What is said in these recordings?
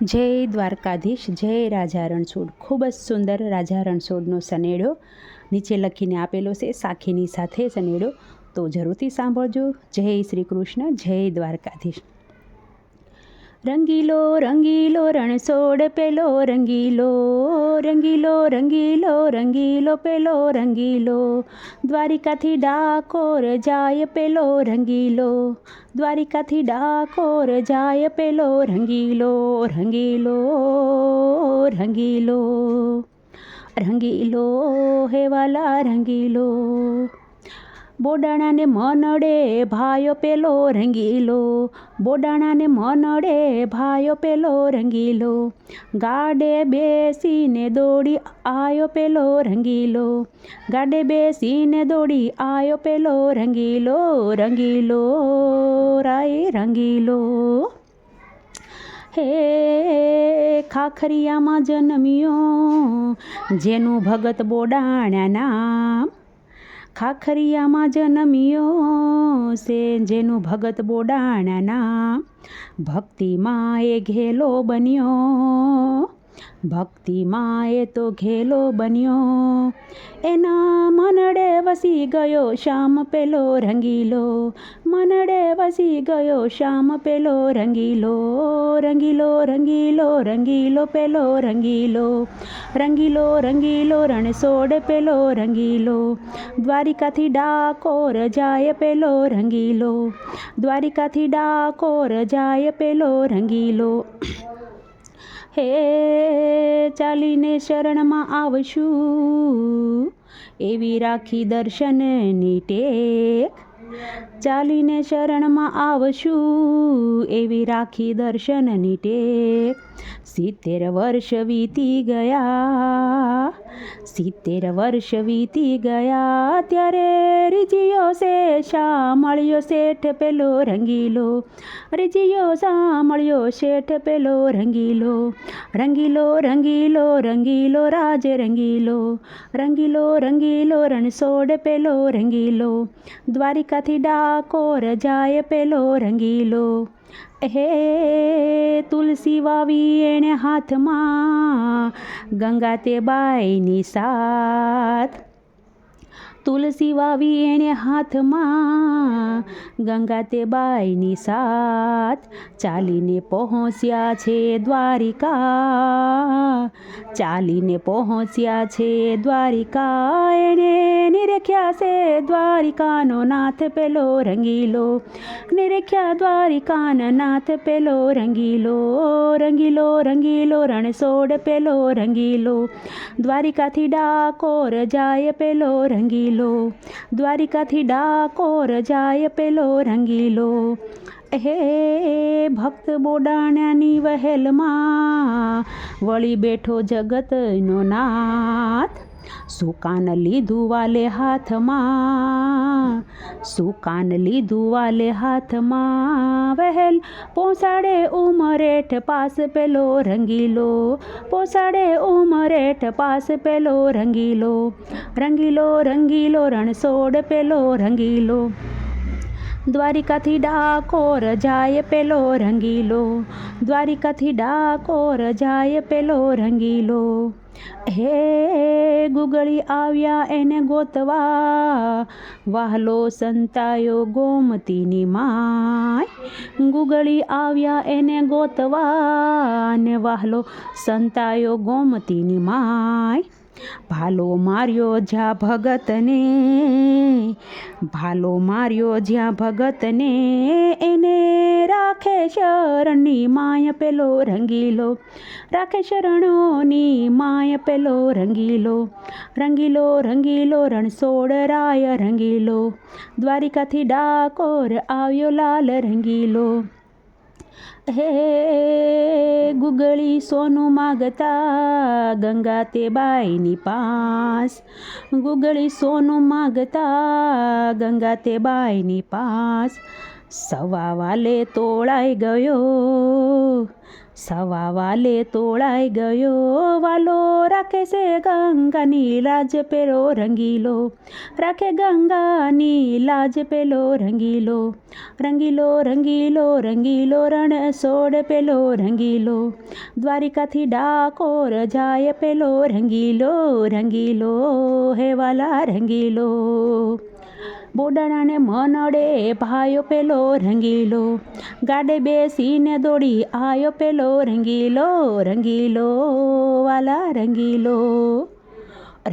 જય દ્વારકાધીશ, જય રાજા રણછોડ. ખૂબ જ સુંદર રાજા રણછોડનો સનેડો નીચે લખીને આપેલો છે, સાખીની સાથે સનેડો. તો જરૂરથી સાંભળજો. જય શ્રી કૃષ્ણ, જય દ્વારકાધીશ. રંગીલો રંગીલો રણછોડ પેલો રંગીલો, રંગીલો રંગીલો રંગીલો પેલો રંગીલો, દ્વારિકાથી ડાકોર જાય પેલો રંગીલો, દ્વારિકાથી ડાકોર જાય પેલો રંગીલો, રંગીલો રંગીલો રંગીલો હે વાલા રંગીલો. બોડાણાને મનડે ભાયો પેલો રંગીલો, બોડાણાને મનડે ભાયો પેલો રંગીલો, ગાડે બેસીને દોડી આયો પેલો રંગીલો, ગાડે બેસીને દોડી આયો પેલો રંગીલો, રંગીલો રાય રંગીલો. હે ખાખરિયામાં જન્મ્યો જેનું ભગત બોડાણા નામ, ખાખરિયામાં જન્મ્યો છે જેનું ભગત બોડાણા નામ, ભક્તિમાં એ ઘેલો બન્યો, ભક્તિમાં એ તો ઘેલો બન્યો, એના મનડે વસી ગયો શ્યામ પેલો રંગીલો, મનડે વસી ગયો શ્યામ પેલો રંગીલો, રંગીલો રંગીલો રંગીલો પેલો રંગીલો, રંગીલો રંગીલો રણછોડ પેલો રંગીલો, દ્વારિકાથી ડાકોર જાય પેલો રંગીલો, દ્વારિકાથી ડાકોર જાય પેલો રંગીલો. હે ચાલીને શરણમાં આવશું એવી રાખી દર્શનની ટેક, ચાલીને શરણમાં આવશું એવી રાખી દર્શનની ટેક. 70 વર્ષ વીતી ગયા, 70 વર્ષ વીતી ગયા, ત્યારે રીજ્યો છે સાંભળ્યો શેઠ પેલો રંગીલો, રીજ્યો સાંભળ્યો શેઠ પેલો રંગીલો, રંગીલો રંગીલો રંગીલો રાજ રંગીલો, રંગીલો રંગીલો રણછોડ પેલો રંગીલો, દ્વારિકાથી ડાકોર જાય પેલો રંગીલો. હે તુલસી વાવી એણે હાથમાં ગંગા તે બાઈની સાથ, તુલસી વાવી એણે હાથમાં ગંગા તે બાઈની સાથ, ચાલીને પહોંચ્યા છે દ્વારિકા, ચાલીને પહોંચ્યા છે દ્વારિકા, એણે નિરખ્યા છે દ્વારિકાનો નાથ પેલો રંગીલો, નિરખ્યા દ્વારિકાનો નાથ પેલો રંગીલો, રંગીલો રંગીલો રણછોડ પેલો રંગીલો, દ્વારિકાથી ડાકોર જાય પેલો રંગીલો, દ્વારિકાથી ડાકોર જાય પેલો રંગીલો. હે ભક્ત બોડાણાની વહેલમાં વળી બેઠો જગતનો નાથ, સુકાન લીધું વાલે હાથમાં, સુકાન લીધું વાલે હાથમાં, વહેલ પોસાડે ઉમરેઠ પાસ પેલો રંગીલો, પોસાડે ઉમરેઠ પાસ પેલો રંગીલો, રંગીલો રંગીલો રણછોડ પેલો રંગીલો, દ્વારિકાથી ડાકોર જાય પેલો રંગીલો, દ્વારિકાથી ડાકોર જાય પેલો રંગીલો. હે ગુગળી આવ્યા એને ગોતવા, વાહલો સંતાયો ગોમતીની માય, ગુગળી આવ્યા એને ગોતવા ને વાહલો સંતાયો ગોમતીની માય, ભાલો માર્યો જ્યાં ભગતને, ભાલો માર્યો જ્યાં ભગતને, એને રાખે શરણની માય પેલો રંગીલો, રાખે શરણોની માય પેલો રંગીલો, રંગીલો રંગીલો રણછોડ રાય રંગીલો, દ્વારિકાથી ડાકોર આવ્યો લાલ રંગીલો. હે ગુગળી સોનું માગતા ગંગા તે બાઈની પાસ, ગુગળી સોનું માગતા ગંગા તે બાઈની પાસ, સવા વાલે તોળાઈ ગયો, સવા વાલે તોળાઈ ગયો વાલો, રાખે છે ગંગાની લાજ પેલો રંગીલો, રાખે ગંગાની લાજ પેલો રંગીલો, રંગીલો રંગીલો રંગીલો રણછોડ પેલો રંગીલો, દ્વારિકાથી ડાકોર જાય પેલો રંગીલો, રંગીલો હે વાલા રંગીલો, બોડાણાને મનડે ભાયો પેલો રંગીલો, ગાડે બેસીને દોડી આયો પેલો રંગીલો, રંગીલો વાલા રંગીલો,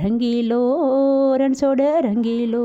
રંગીલો રણછોડ રંગીલો.